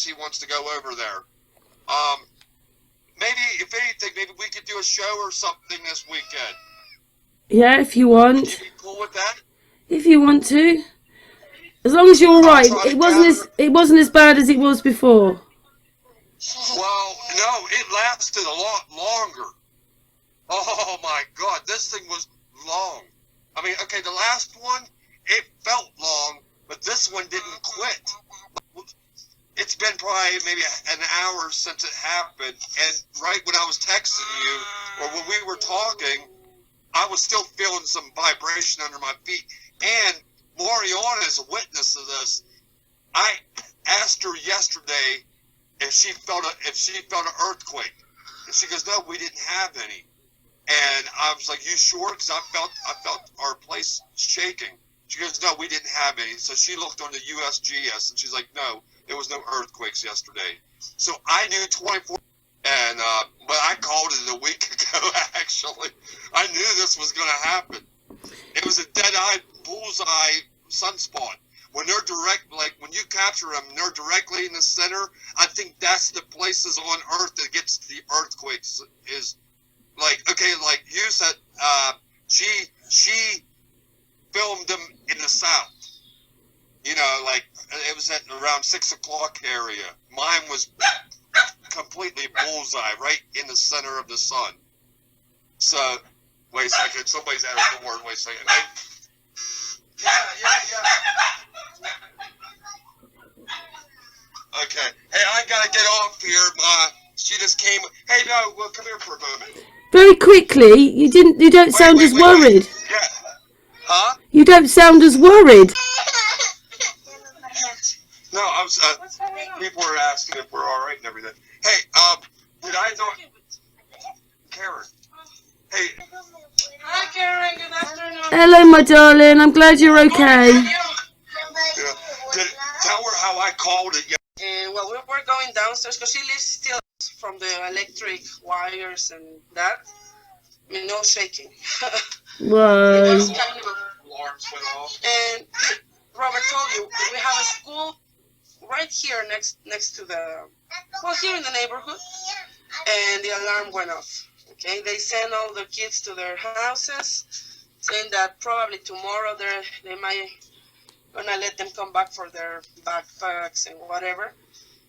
says he wants to go over there. Maybe, if anything, maybe we could do a show or something this weekend. Yeah, if you want. Would you be cool with that? If you want to. As long as you're all right. It wasn't as bad as it was before. Well, no, it lasted a lot longer. Oh my God, this thing was long. I mean, okay, the last one, it felt long, but this one didn't quit. It's been probably maybe an hour since it happened, and right when I was texting you, or when we were talking, I was still feeling some vibration under my feet. And Mariana is a witness of this. I asked her yesterday if she felt an earthquake, and she goes, "No, we didn't have any." And I was like, "You sure?" Because I felt our place shaking. She goes, "No, we didn't have any." So she looked on the USGS, and she's like, "No, there was no earthquakes yesterday." So I knew 24, and but I called it a week ago. Actually, I knew this was going to happen. It was a dead-eye, bullseye sunspot. When they're direct, like when you capture them, they're directly in the center. I think that's the places on Earth that gets the earthquakes. Is like, okay, like you said, she filmed them in the south. You know, like it was at around 6 o'clock area. Mine was completely bullseye, right in the center of the sun. So, wait a second, somebody's at our door. Wait a second. Hey. Yeah. Okay. Hey, I gotta get off here. She just came. Hey, no, well, come here for a moment. Very quickly, you don't sound as worried. Yeah. Huh? You don't sound as worried. No, I was. People were asking if we're all right and everything. Hey, did I not? Karen. Hey. Hi, Karen. Good afternoon. Hello, my darling. I'm glad you're okay. Yeah. Tell her how I called it. Well, we were going downstairs because she lives still from the electric wires and that. I mean, no shaking. Whoa. It was kind of Alarms went off. And Robert told you we have a school right here next to the, well, here in the neighborhood, and the alarm went off. Okay, they sent all the kids to their houses, saying that probably tomorrow they might gonna let them come back for their backpacks and whatever,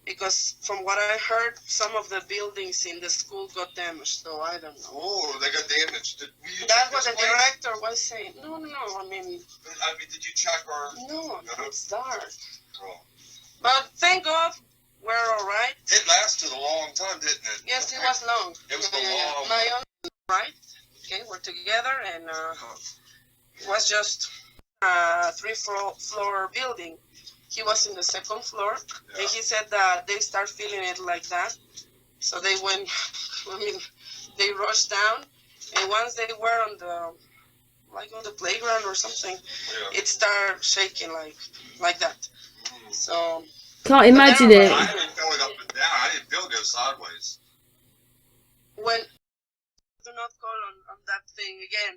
because from what I heard, some of the buildings in the school got damaged. So I don't know. Oh, they got damaged. That was the director was saying. No. I mean, did you check our? No, it's dark. Oh. But thank God we're all right. It lasted a long time, didn't it? Yes, it was long. It was long. My own right. Okay, we're together, and it was just a 3-floor building. He was in the 2nd floor, and he said that they start feeling it like that. So they went. I mean, they rushed down, and once they were on the playground or something, it started shaking like that. So can't imagine it. I didn't feel it up and down. I didn't feel it go sideways. When do not call on that thing again.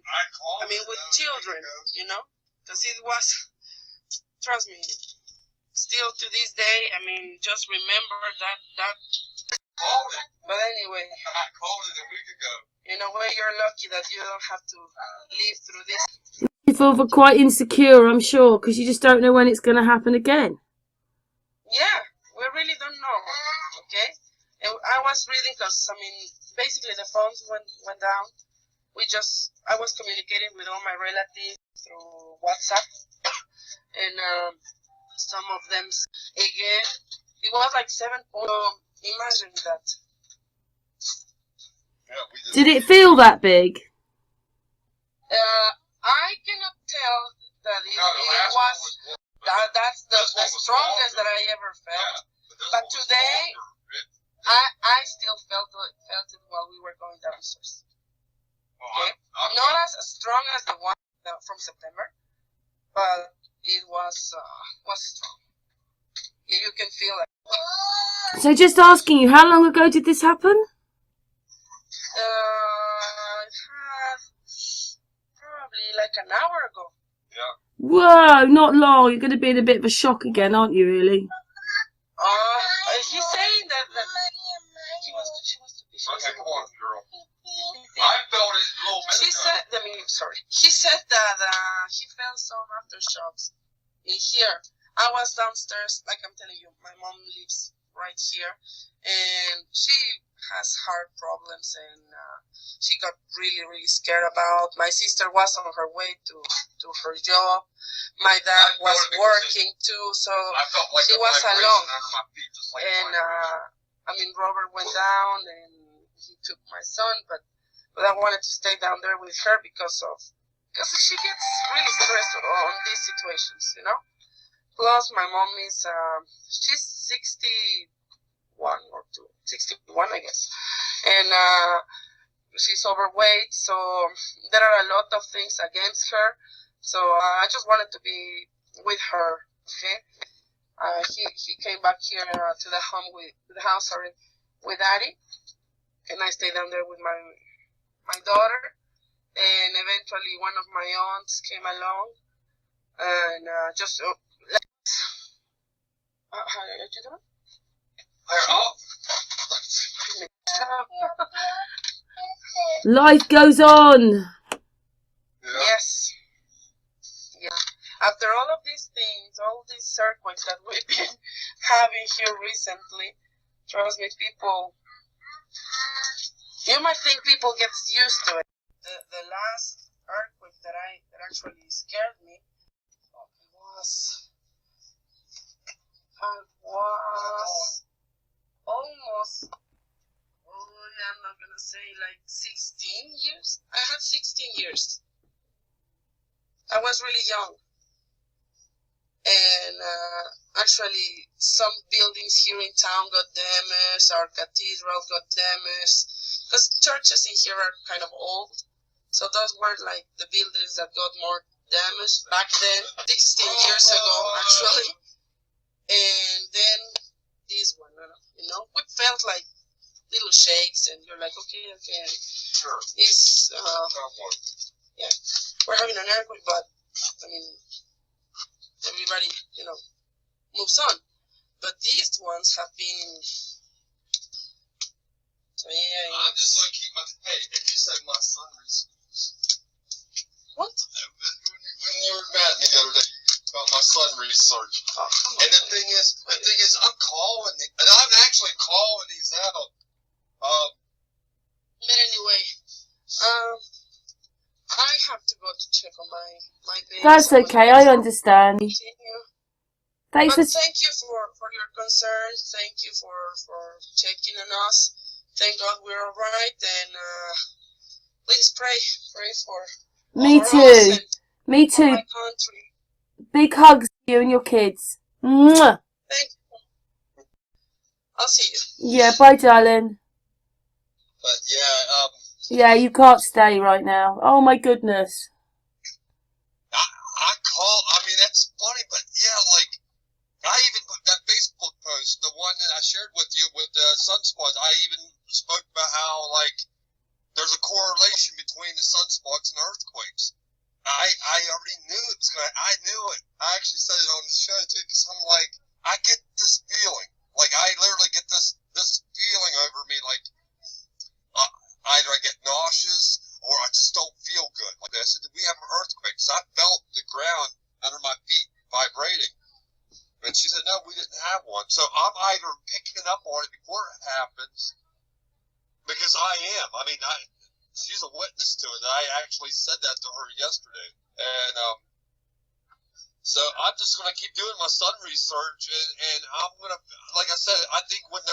I mean, with children, you know, because it was. Trust me. Still to this day, I mean, just remember that. Called it. But anyway, I called it a week ago. In a way, you're lucky that you don't have to live through this. You feel quite insecure, I'm sure, because you just don't know when it's going to happen again. Yeah, we really don't know. Okay, and I was reading because I mean, basically the phones went down. I was communicating with all my relatives through WhatsApp, and some of them again. It was like 7. Imagine that. Yeah, did it feel that big? I cannot tell that it was. That's the strongest that I ever felt. But today, I still felt it while we were going downstairs. Okay, not as strong as the one from September, but it was strong. Yeah, you can feel it. So just asking you, how long ago did this happen? It had probably like an hour ago. Yeah. Whoa, not long. You're going to be in a bit of a shock again, aren't you, really? sorry. He said that he felt some aftershocks in here. I was downstairs, like I'm telling you, my mom lives right here, and she has heart problems, and she got really scared about. My sister was on her way to her job. My dad was working too, so she was alone. And I mean, Robert went down and he took my son, but I wanted to stay down there with her because she gets really stressed on these situations, you know. Plus, my mom is she's 61 or 61, I guess, and she's overweight, so there are a lot of things against her. So I just wanted to be with her. Okay, he came back here to the house, with Daddy, and I stayed down there with my daughter. And eventually, one of my aunts came along, and just how are you doing? Life goes on. Yes. Yeah. After all of these things, all these earthquakes that we've been having here recently, trust me, you might think people get used to it. The last earthquake that actually scared me was almost, I'm not gonna say like 16 years. I had 16 years. I was really young. And actually, some buildings here in town got damaged, our cathedral got damaged, because churches in here are kind of old. So those were like the buildings that got more damaged back then, 16 years ago, actually. And then this one, you know, we felt like little shakes, and you're like, okay, Sure. it's yeah, we're having an earthquake, but I mean, everybody, you know, moves on. But these ones have been, so yeah. I'm just gonna keep my. Hey, and you said my son research. What? When you were mad at me the other day about my son research. Oh, and the thing is, I'm calling, and I'm actually calling these out. But anyway, I have to go to check on my baby. That's okay, I understand. Continue. Thanks But for... thank you for your concern. Thank you for checking on us. Thank God we're all right. And please pray for Me for us too. and Me for too. my country. Big hugs to you and your kids. Mwah. Thank you. I'll see you. Yeah, bye, darling. But yeah, Yeah, you can't stay right now. Oh my goodness. I mean, that's funny, but yeah, like, I even put that Facebook post, the one that I shared with you with the sunspots, I even spoke about how, like, there's a correlation between the sunspots and earthquakes. I already knew it was going to, I knew it. I actually said it on the show, too, because I'm like, I get this feeling. Like, I literally get this feeling over me, like, either I get nauseous or I just don't feel good. Like I said, we have an earthquake, so I felt the ground under my feet vibrating. And she said, no, we didn't have one. So I'm either picking up on it before it happens, because I am. I mean, she's a witness to it. I actually said that to her yesterday. And so I'm just going to keep doing my sun research, and I'm going to, like I said, I think when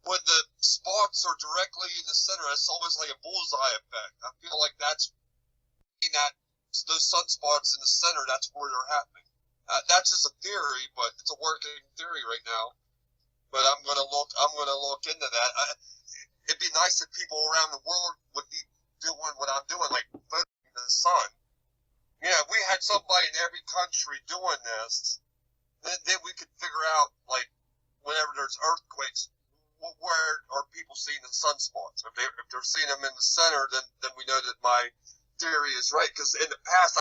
when the spots are directly in the center, it's almost like a bullseye effect. I feel like that's those sunspots in the center. That's where they're happening. That's just a theory, but it's a working theory right now. But I'm gonna look into that. It'd be nice if people around the world would be doing what I'm doing, like voting the sun. Yeah, if we had somebody in every country doing this, then we could figure out, like, whenever there's earthquakes, where are people seeing the sunspots? If they're seeing them in the center, then we know that my theory is right. Because in the past,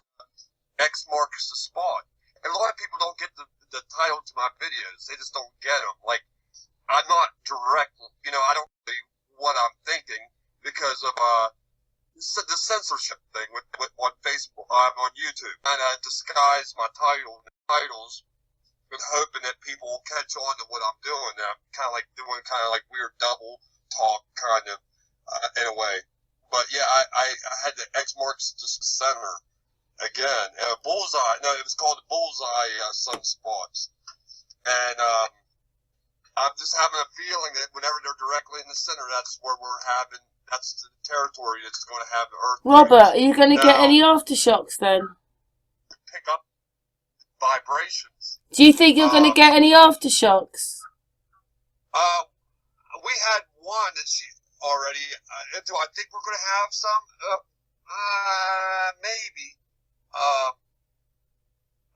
X marks the spot. And a lot of people don't get the title to my videos. They just don't get them. Like, I'm not direct, I don't say what I'm thinking because of the censorship thing with on Facebook, on YouTube, and I disguise my titles, and hoping that people will catch on to what I'm doing. And I'm kind of like doing weird double talk, kind of in a way. But yeah, I had the X marks just the center again. Bullseye. No, it was called the Bullseye Sunspots, and I'm just having a feeling that whenever they're directly in the center, that's where that's the territory that's going to have the earthquake. Robert, are you going to get any aftershocks then? Pick up vibrations. Do you think you're going to get any aftershocks? We had one that she already. Do I think we're going to have some? Maybe.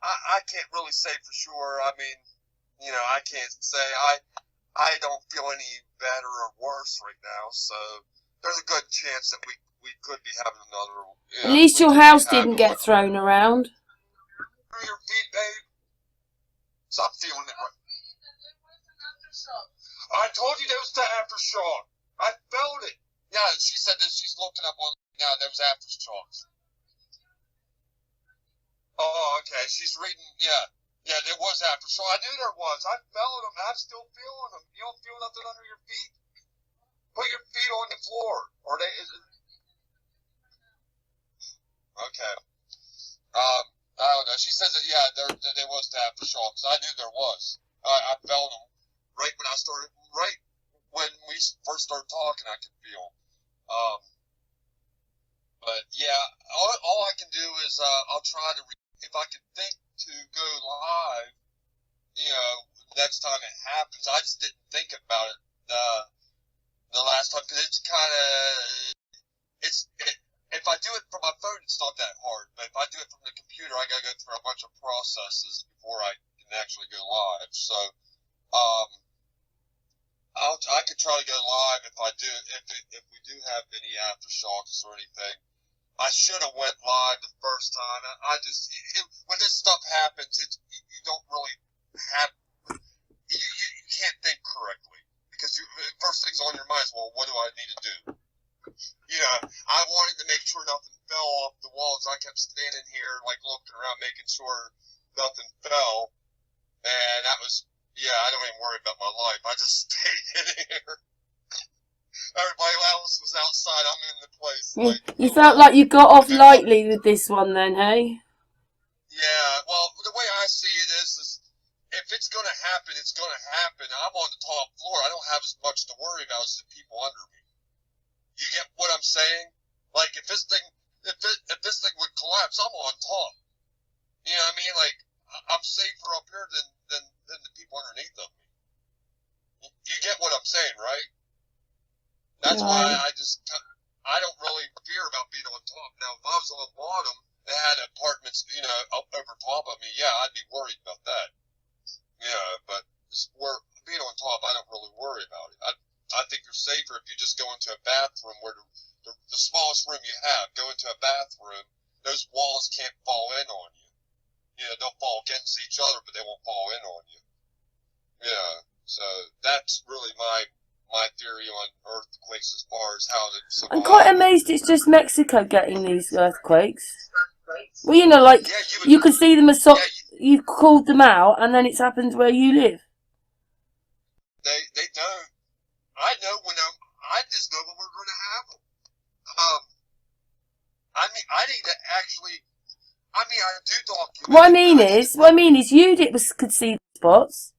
I can't really say for sure. I mean, I can't say. I don't feel any better or worse right now, so there's a good chance that we could be having another. At least your house didn't get thrown around. Your feet, babe. So I'm feeling it right. I told you there was the aftershock. I felt it. Yeah, she said that she's looking up on. Yeah, there was aftershocks. Oh, okay. She's reading. Yeah, there was aftershock. I knew there was. I felt them. I'm still feeling them. You don't feel nothing under your feet? Put your feet on the floor, or they. Okay. I don't know. She says that there was the aftershocks. I knew there was. I felt them right when I started. Right when we first started talking, I could feel. But yeah, all I can do is I'll try to. If I can think to go live, next time it happens. I just didn't think about it the last time because it's kind of if I do it from my phone, it's not that hard. But if I do it from the computer, I gotta go through a bunch of processes before I can actually go live. So, I could try to go live if we do have any aftershocks or anything. I should have went live the first time. When this stuff happens, you don't really have you can't think correctly because first thing's on your mind is, well, what do I need to do? I wanted to make sure nothing fell off the walls. I kept standing here, looking around, making sure nothing fell. And that was, I don't even worry about my life. I just stayed in here. Everybody else was outside. I'm in the place. You felt like you got off lightly with this one then, hey? Yeah, well, the way I see it is if it's going to happen, it's going to happen. I'm on the top floor. I don't have as much to worry about as the people under me. You get what I'm saying? Like, if this thing would collapse, I'm on top. You know what I mean? Like, I'm safer up here than the people underneath of me. You get what I'm saying, right? That's why I don't really fear about being on top. Now, if I was on the bottom and had apartments, up over top of me, I'd be worried about that. But being on top, I don't really worry about it. I think you're safer if you just go into a bathroom where the smallest room you have. Go into a bathroom. Those walls can't fall in on you. They'll fall against each other, but they won't fall in on you. So that's really my theory on earthquakes as far as how to survive. I'm quite amazed it's just Mexico getting these earthquakes. Well, you can see them as you've called them out, and then it's happened where you live. They don't. I know I just know when we're going to have them. I need to actually. I do document. What I mean is, you could see the spots,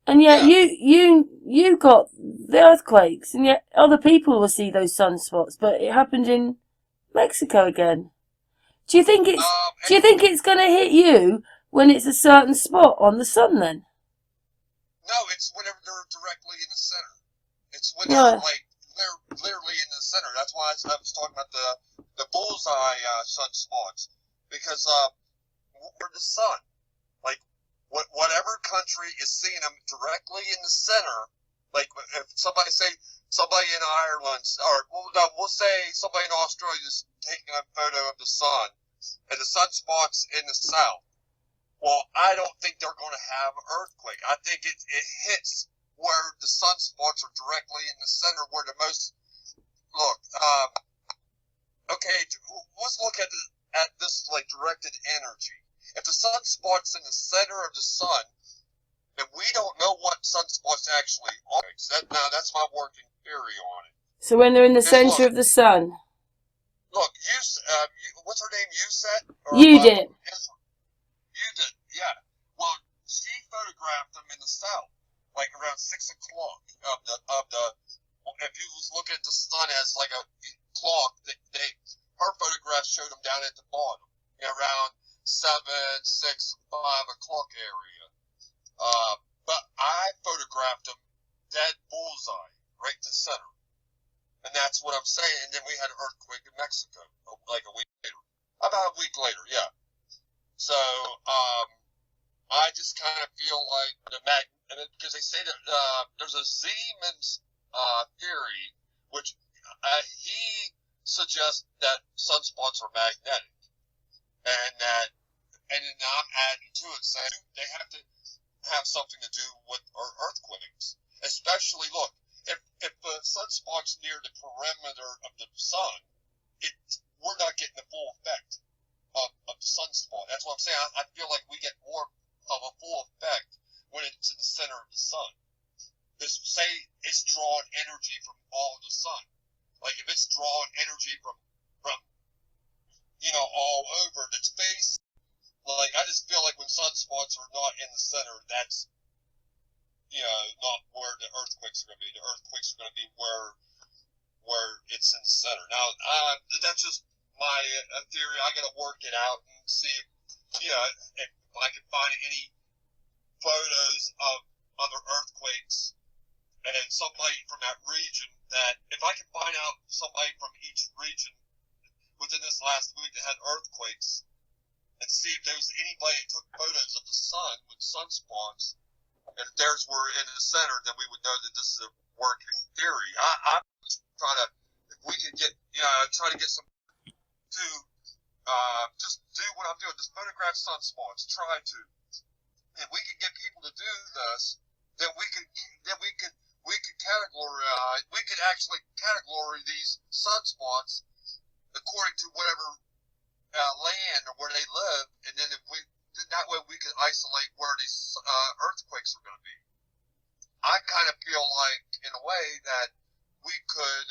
and yet you got the earthquakes, and yet other people will see those sunspots. But it happened in Mexico again. Do you think it's going to hit you when it's a certain spot on the sun then? No, it's whenever they're directly in the center. It's when they're literally in the center. That's why I was talking about the bullseye sunspots, because we're the sun. Like whatever country is seeing them directly in the center. Like if somebody in Ireland, we'll say somebody in Australia is taking a photo of the sun, and the sunspot's in the south. Well, I don't think they're going to have an earthquake. I think it hits where the sunspots are directly in the center, where the most. Look, Okay, let's look at this like directed energy. If the sunspot's in the center of the sun, then we don't know what sunspots actually are. Now that's my working theory on it. So when they're in the Because centre of the sun. look, what's her name? Yuset? You did. You did, yeah. Well, she photographed them in the south, like around 6 o'clock of the. If you look at the sun as like a clock, her photograph showed them down at the bottom, around 7, 6, 5 o'clock area. But I photographed them dead bullseye, right in the center. And that's what I'm saying. And then we had an earthquake in Mexico, like a week later. About a week later, yeah. So, I just kind of feel like because they say that there's a Siemens theory, which he suggests that sunspots are magnetic, and then I'm adding to it saying they have to have something to do with earthquakes. Especially, look, if the sunspot's near the perimeter of the sun, we're not getting the full effect of the sunspot. That's what I'm saying. I feel like we get more of a full effect when it's in the center of the sun. Say it's drawing energy from all of the sun. Like if it's drawing energy from all over its face. Like I just feel like when sunspots are not in the center, that's not where the earthquakes are going to be. The earthquakes are going to be where it's in the center. Now, that's just my theory. I got to work it out and see if I can find any photos of other earthquakes and somebody from that region that, if I can find out somebody from each region within this last week that had earthquakes and see if there was anybody that took photos of the sun with sunspots, and if theirs were in the center, then we would know that this is a working theory. I'm trying to, if we can get, try to get some to just do what I'm doing, just photograph sunspots, try to. If we can get people to do this, then we can categorize, we could actually categorize these sunspots according to whatever land or where they live, and then that way we can isolate where these earthquakes are going to be. I kind of feel like, in a way, that we could,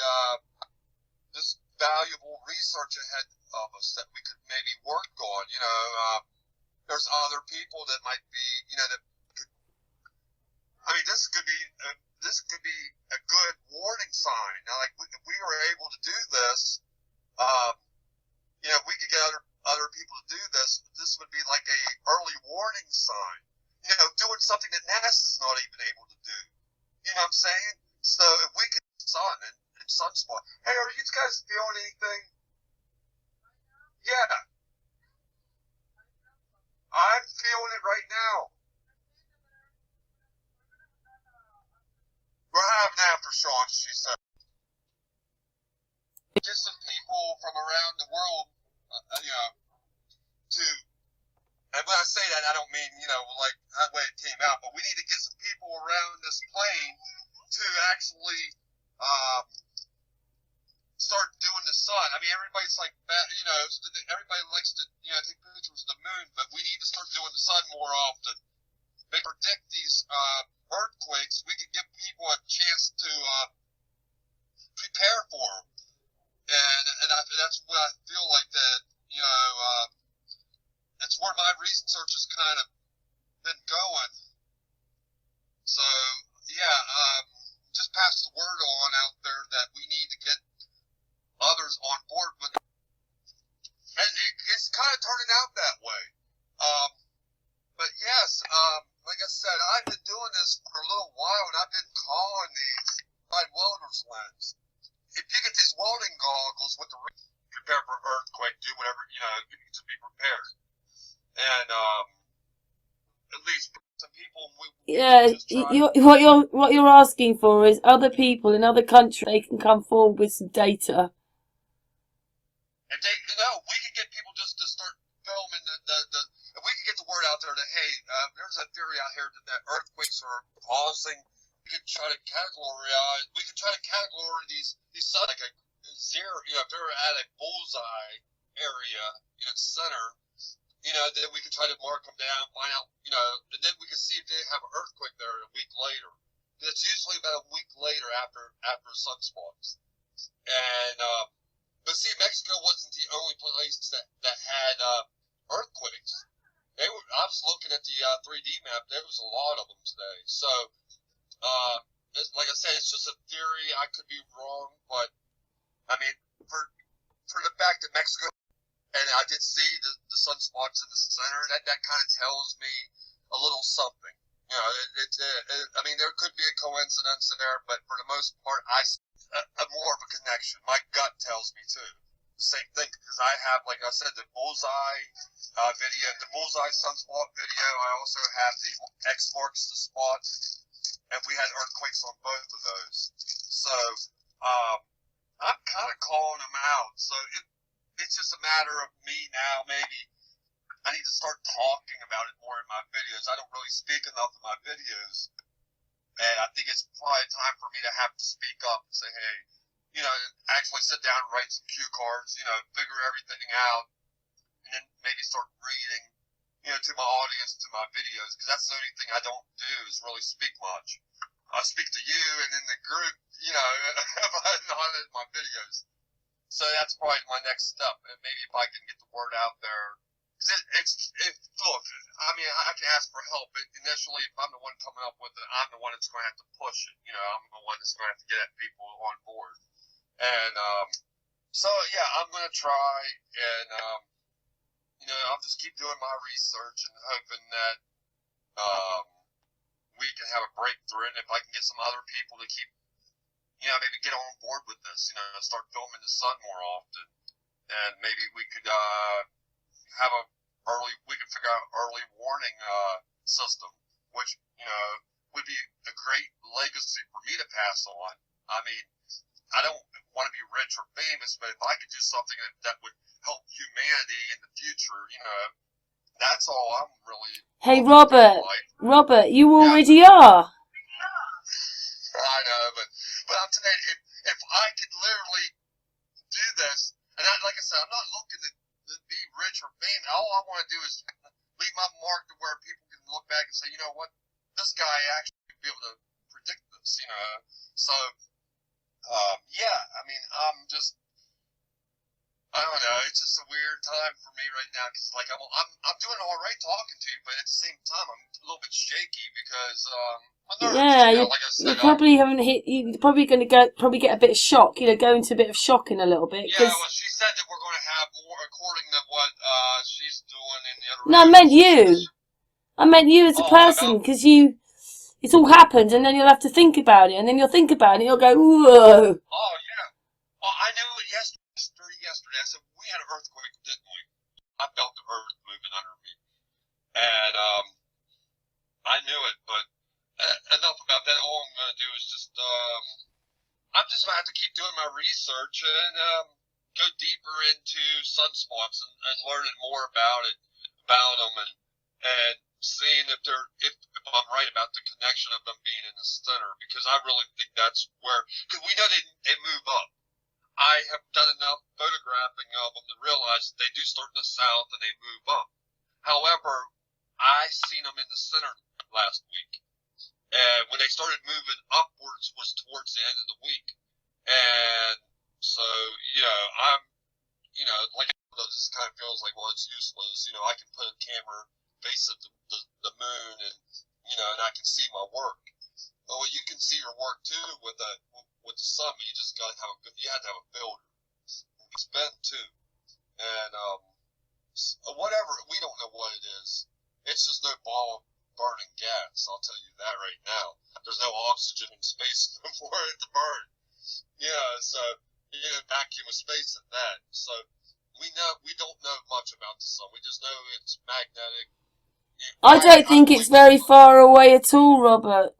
this valuable research ahead of us that we could maybe work on. There's other people that might be, that could. I mean, this could be a good warning sign. Now, like if we were able to do this, we could get other people to do this. This would be like a early warning sign. Doing something that NASA's not even able to do. You know what I'm saying? So if we could sun and sunspot. Hey, are you guys feeling anything? Yeah, I'm feeling it right now. We're having aftershocks, she said. Get some people from around the world, to. And when I say that, I don't mean, like that way it came out, but we need to get some people around this plane to actually start doing the sun. I mean, everybody's like, everybody likes to, take pictures of the moon, but we need to start doing the sun more often. They predict these earthquakes. We can give people a chance to prepare for them. And that's what I feel like that, that's where my research has kind of been going. So, yeah, just pass the word on out there that we need to get others on board with it. And it's kind of turning out that way. But yes, like I said, I've been doing this for a little while, and I've been calling these by welder's lens. If you get these welding goggles with the prepare for earthquake, do whatever, to be prepared. And at least some people. What you're asking for is other people in other countries, they can come forward with some data. If we can get people just to start filming if we can get the word out there that, hey, there's a theory out here that earthquakes are causing. We could try to categorize. We could try to categorize these sun, like a zero, if they're at a bullseye area in the center, then we could try to mark them down, find out, and then we could see if they have an earthquake there a week later. It's usually about a week later after sunspots. And but see, Mexico wasn't the only place that had earthquakes. I was looking at the 3D map. There was a lot of them today. So, like I said, it's just a theory. I could be wrong, but I mean, for the fact that Mexico, and I did see the sunspots in the center, that kind of tells me a little something. I mean, there could be a coincidence there, but for the most part, I see a more of a connection. My gut tells me too. The same thing, because I have, like I said, the bullseye video, the bullseye sunspot video. I also have the X marks the spot, and we had earthquakes on both of those. So I'm kind of calling them out. So it's just a matter of me now, maybe. I need to start talking about it more in my videos. I don't really speak enough in my videos. And I think it's probably time for me to have to speak up and say, hey, actually sit down and write some cue cards, figure everything out, and then maybe start reading, to my audience, to my videos, because that's the only thing I don't do is really speak much. I speak to you and in the group, but not in my videos. So that's probably my next step. And maybe if I can get the word out there. Look, I mean, I can ask for help, but initially, if I'm the one coming up with it, I'm the one that's going to have to push it. I'm the one that's going to have to get people on board. And so, yeah, I'm going to try, and I'll just keep doing my research and hoping that we can have a breakthrough. And if I can get some other people to keep, maybe get on board with this, start filming the sun more often, and maybe we could we could figure out early warning system, which would be a great legacy for me to pass on. I mean, I don't want to be rich or famous, but if I could do something that would help humanity in the future, that's all I'm really. Hey, Robert, you already are. I know, but I'm telling you, if I could literally do this, and like I said, I'm not looking to be rich or famous. All I want to do is leave my mark to where people can look back and say, you know what, this guy actually could be able to predict this, So, yeah, I mean, I don't know. It's just a weird time for me right now because, like, I'm doing all right talking to you, but at the same time, I'm a little bit shaky because my nerves. Yeah, like I said, you probably haven't hit. You're probably going to get a bit of shock. Go into a bit of shock in a little bit. Yeah, well, she said that we're going to have more, according to what she's doing in the other. No, I meant you. I meant you as a person because it's all happened, and then you'll have to think about it, and then you'll think about it, and you'll go, whoa. Oh yeah. Well, I knew it yesterday. I said we had an earthquake, didn't we? I felt the earth moving under me, and I knew it. But enough about that. All I'm going to do is just I'm just going to have to keep doing my research and go deeper into sunspots and learning more about them, and seeing if I'm right about the connection of them being in the center, because I really think that's where, because we know they move up. I have done enough photographing of them to realize that they do start in the south and they move up. However, I seen them in the center last week, and when they started moving upwards was towards the end of the week. And so, I'm, like, this kind of feels like, well, it's useless. I can put a camera face at the moon, and and I can see my work. Well, you can see your work too with the sun, but you just got to have you have to have a filter. It's bent too, and whatever, we don't know what it is. It's just no ball of burning gas. I'll tell you that right now. There's no oxygen in space for it to burn. So vacuum of space and that. So we don't know much about the sun. We just know it's magnetic. I don't think it's very far away at all, Robert.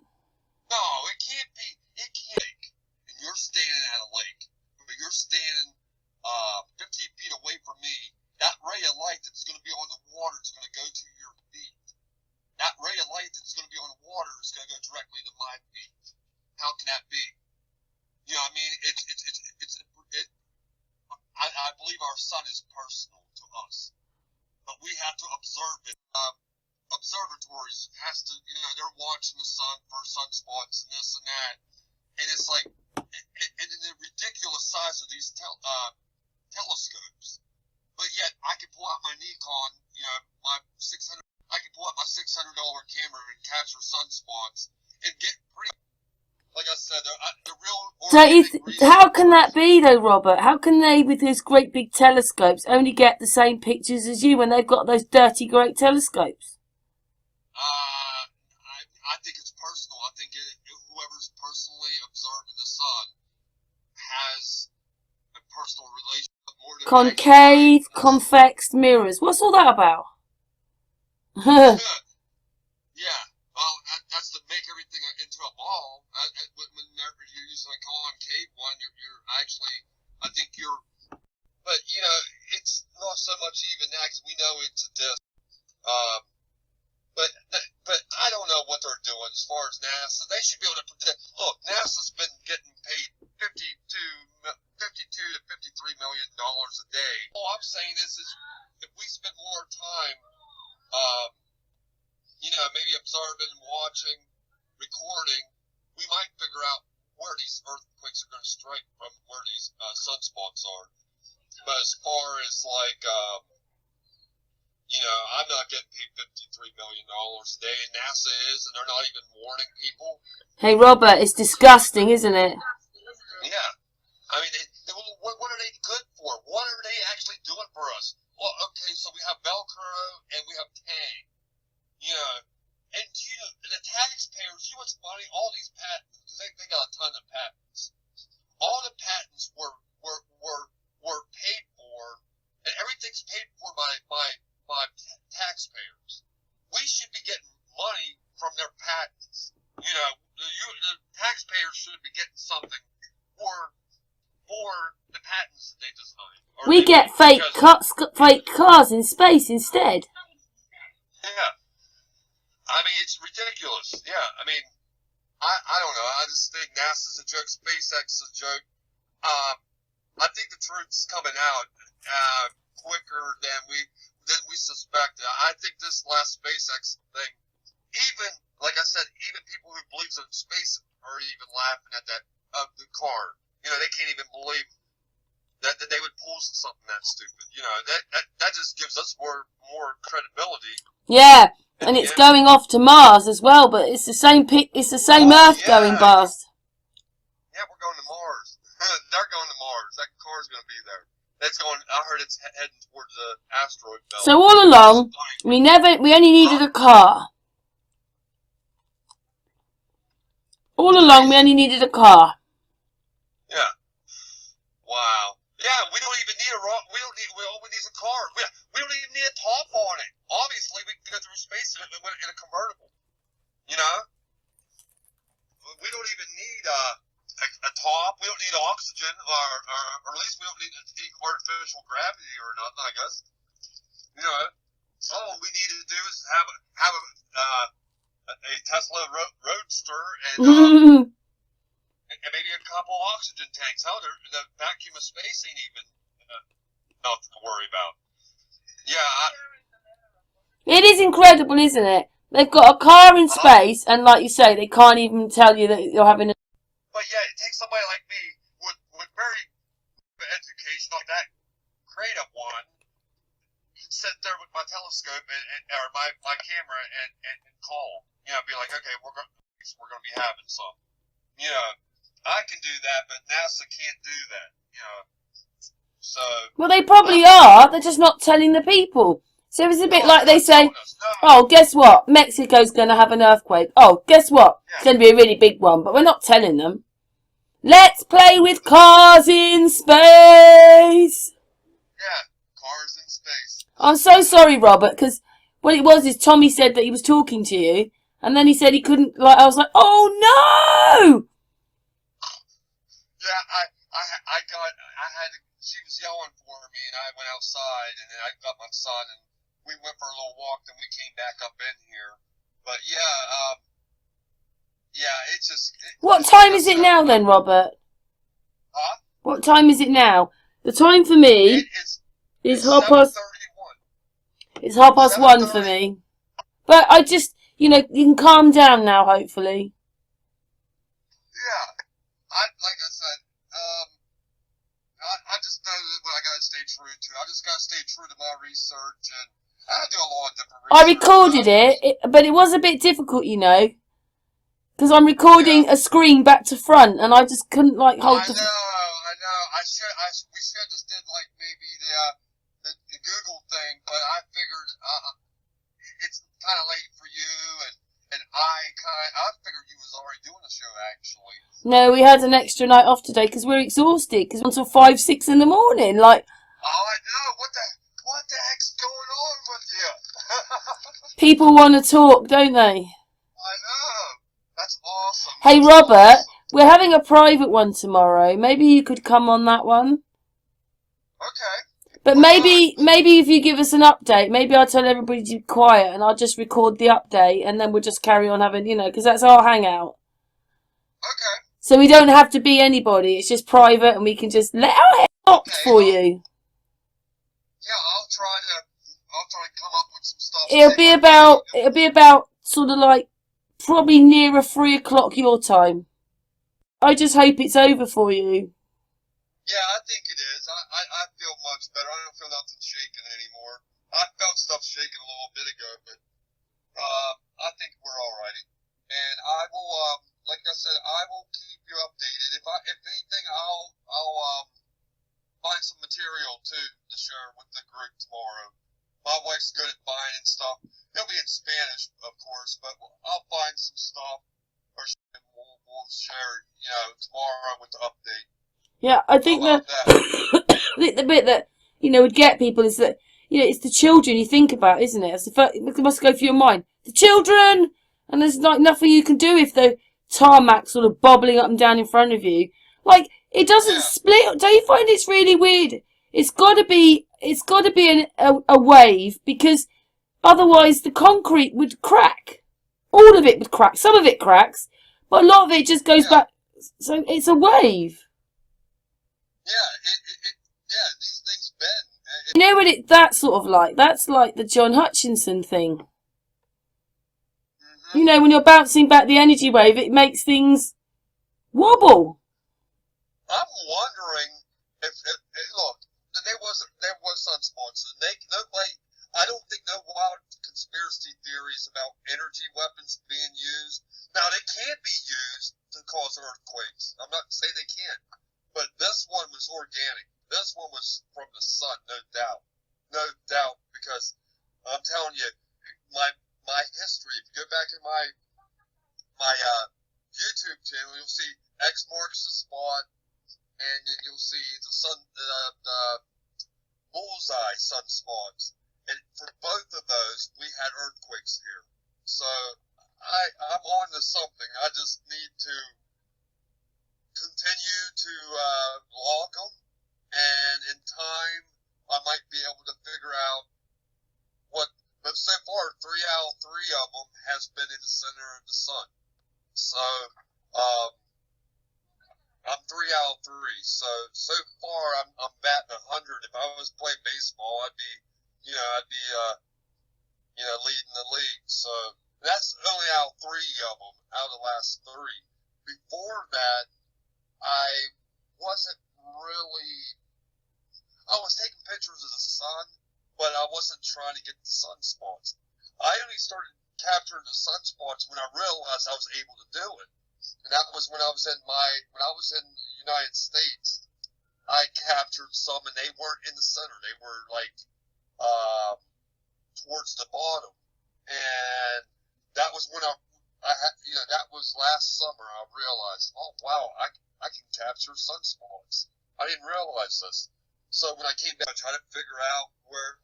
No, it can't be. It can't. And you're standing at a lake, but you're standing 15 feet away from me. That ray of light that's going to be on the water is going to go to your feet. That ray of light that's going to be on the water is going to go directly to my feet. How can that be? I mean, I believe our sun is personal to us, but we have to observe it. Observatories has to, they're watching the sun for sunspots and this and that, and it's like, and the ridiculous size of these telescopes. But yet, I can pull out my Nikon, my I can pull out my $600 camera and capture sunspots and get pretty. Like I said, the real. So how can that be though, Robert? How can they, with those great big telescopes, only get the same pictures as you when they've got those dirty great telescopes? I think it's personal. I think whoever's personally observing the sun has a personal relationship more than Concave, convex mirrors. What's all that about? Yeah. Well, that's to make everything into a ball. Whenever you're using a concave one, you're actually, I think you're, but it's not so much even that because we know it's a disc. But I don't know what they're doing as far as NASA. They should be able to predict. Look, NASA's been getting paid $52 to $53 million a day. All I'm saying is if we spend more time, maybe observing, watching, recording, we might figure out where these earthquakes are going to strike from, where these sunspots are. But as far as I'm not getting paid $53 million a day, and NASA is, and they're not even warning people. Hey, Robert, it's disgusting, isn't it? Yeah. I mean, what are they good for? What are they actually doing for us? Well, okay, so we have Velcro and we have Tang. And the taxpayers, what's funny? All these patents, because they got a ton of patents. All the patents were paid for, and everything's paid for by taxpayers. We should be getting money from their patents. The taxpayers should be getting something for the patents that they design. We get fake cars in space instead. Yeah. I mean, it's ridiculous. Yeah. I mean, I don't know. I just think NASA's a joke. SpaceX is a joke. I think the truth's coming out quicker than we suspected. I think this last SpaceX thing, even like I said, even people who believe in space are even laughing at that the car. They can't even believe that they would pull something that stupid. That just gives us more credibility. Yeah, and it's going off to Mars as well, but it's the same Earth going past. Yeah, we're going to Mars. They're going to Mars. That car's going to be there. I heard it's heading towards the asteroid belt. So all along, we only needed a car. All along, we only needed a car. Yeah. Wow. Yeah, we don't even need we only need a car. We don't even need a top on it. Obviously, we can go through space in a convertible. We don't even need a top. We don't need oxygen, or at least we don't need any artificial gravity or nothing, I guess. All we need to do is have a Tesla Roadster and maybe a couple oxygen tanks. The vacuum of space ain't even nothing to worry about. Yeah. It is incredible, isn't it? They've got a car in space, and like you say, they can't even tell you that you're having a... But yeah, it takes somebody like me with very education like that, create up one, sit there with my telescope or my camera and call. Be like, okay, we're gonna be having some. I can do that, but NASA can't do that. So. Well, they probably are. They're just not telling the people. So it's a bit like they say, oh, guess what? Mexico's going to have an earthquake. Oh, guess what? It's going to be a really big one. But we're not telling them. Let's play with cars in space. Yeah, cars in space. I'm so sorry, Robert, because what it was is Tommy said that he was talking to you. And then he said he couldn't, I was like, oh, no! Yeah, she was yelling for me, and I went outside, and then I got my son, and we went for a little walk, then we came back up in here. But it's just... What time is it now then, Robert? Huh? What time is it now? The time for me It is it's half past. 7:31. It's half past 1 for 7:30. me. But I just, you can calm down now. Hopefully. Yeah, like I said, I just know that what I gotta stay true to. I just gotta stay true to my research, and I do a lot of different I research. recorded but it was a bit difficult, because I'm recording a screen back to front, and I just couldn't hold the. I know. We should just did like maybe the Google thing, but I figured it's kind of late for you, and I figured you was already doing the show actually. No, we had an extra night off today because we're exhausted because until 5, 6 in the morning. Oh, I know. What the heck's going on with you? People want to talk, don't they? I know. That's awesome. Hey, That's Robert, awesome. we're having a private one tomorrow. Maybe you could come on that one. Okay. But maybe if you give us an update, maybe I'll tell everybody to be quiet and I'll just record the update and then we'll just carry on having, because that's our hangout. Okay. So we don't have to be anybody. It's just private and we can just let our head out for you. Yeah, I'll try to come up with some stuff. It'll be about sort of probably nearer 3 o'clock your time. I just hope it's over for you. Yeah, I think it is. I feel much better. I don't feel nothing shaking anymore. I felt stuff shaking a little bit ago, but I think we're alrighty. And I will, like I said, I will keep you updated. If anything, I'll find some material to share with the group tomorrow. My wife's good at finding stuff. It'll be in Spanish, of course, but I'll find some stuff, or we'll share, tomorrow with the update. Yeah, I think I think the bit that would get people is that it's the children you think about, isn't it? It must go through your mind. The children, and there's nothing you can do if the tarmac's sort of bobbling up and down in front of you. It doesn't split. Don't you find it's really weird? It's got to be a wave because otherwise the concrete would crack. All of it would crack. Some of it cracks, but a lot of it just goes back. So it's a wave. Yeah, these things bend. You know what that's sort of like? That's like the John Hutchinson thing. Mm-hmm. When you're bouncing back the energy wave, it makes things wobble. I'm wondering if look, there was sunspots. I don't think no wild conspiracy theories about energy weapons being used. Now they can be used to cause earthquakes. I'm not saying they can't, but this one was organic. This one was from the sun, no doubt. Because I'm telling you, my history. If you go back in my YouTube channel, you'll see X marks the spot, and then you'll see the bullseye sunspots. And for both of those, we had earthquakes here. So I'm on to something. I just need to continue to log them, and in time, I might be able to figure out what. But so far, 3 out of 3 of them has been in the center of the sun. So I'm 3 out of 3. So far, I'm batting 100. If I was playing baseball, I'd be leading the league. So that's only out of 3 of them out of the last 3. Before that, I was taking pictures of the sun, but I wasn't trying to get the sunspots. I only started capturing the sunspots when I realized I was able to do it. And that was when I was in the United States. I captured some, and they weren't in the center. They were towards the bottom. And that was when that was last summer. I realized, oh wow, I can capture sunspots. I didn't realize this. So when I came back, I tried to figure out where,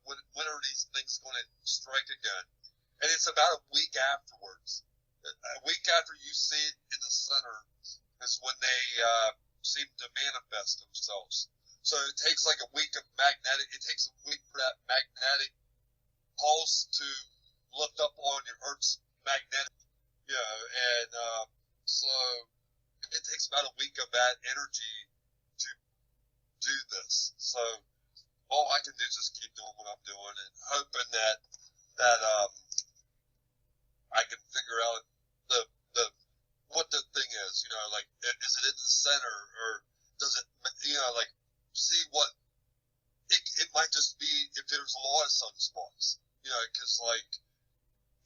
when are these things going to strike again? And it's about a week afterwards. A week after you see it in the center is when they seem to manifest themselves. So it takes like a week for that magnetic pulse to lift up on your Earth's magnetic, and so it takes about a week of that energy to do this. So all I can do is just keep doing what I'm doing and hoping that I can figure out the what the thing is. You know, like is it in the center or does it? You know, like see what it might just be if there's a lot of sunspots. You know, because like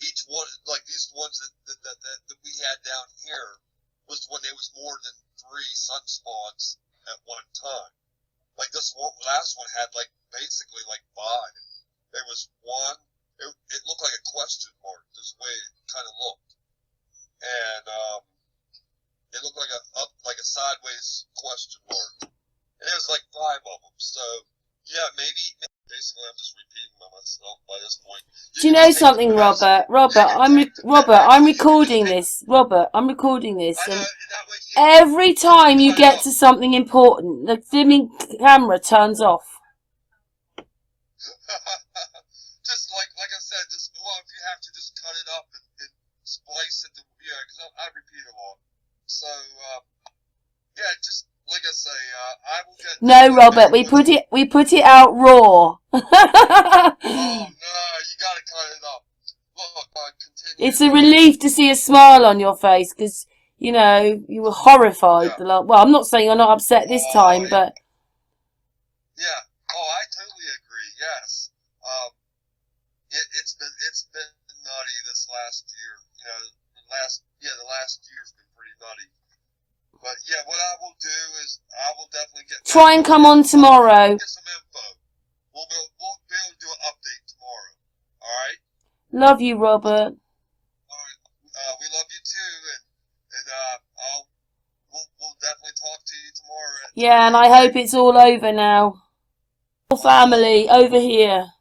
each one, like these ones that we had down here was when there was more than 3 sunspots at one time. Like this last one had like basically like 5. There was one. It looked like a question mark. This way it kind of looked, and it looked like a sideways question mark. And there was like 5 of them. So yeah, maybe basically I'm just repeating myself by this point. Do you know something, Robert? I'm recording this. Robert, I'm recording this, and every time you get to something important, the filming camera turns off. Just like I said, just if you have to just cut it up and splice it, because I repeat a lot. So yeah, just like I say, I will get. No, Robert, we put it out raw. Oh no, you gotta cut it up. Look, continue. It's a relief to see a smile on your face because you know you were horrified. Yeah. Well, I'm not saying you're not upset this time, but yeah. Oh, I totally agree. Yes. It's been nutty this last year. You know, the last year's been pretty nutty. But yeah, what I will do is I will definitely try and come on tomorrow. Get some info. We'll be able to do an update tomorrow. All right. Love you, Robert. All right. We love you too, and we'll definitely talk to you tomorrow. Yeah, and I hope it's all over now. Family over here.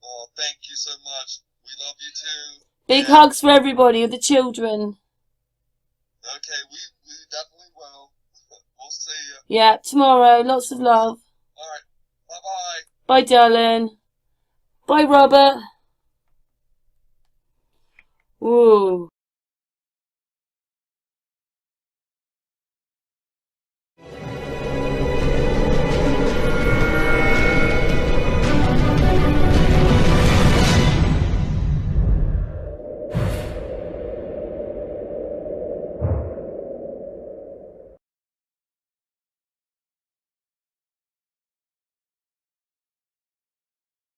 Well, thank you so much. We love you too. Big hugs for everybody, the children. Okay, we definitely will. We'll see you. Yeah, tomorrow. Lots of love. All right. Bye-bye. Bye, darling. Bye, Robert. Ooh.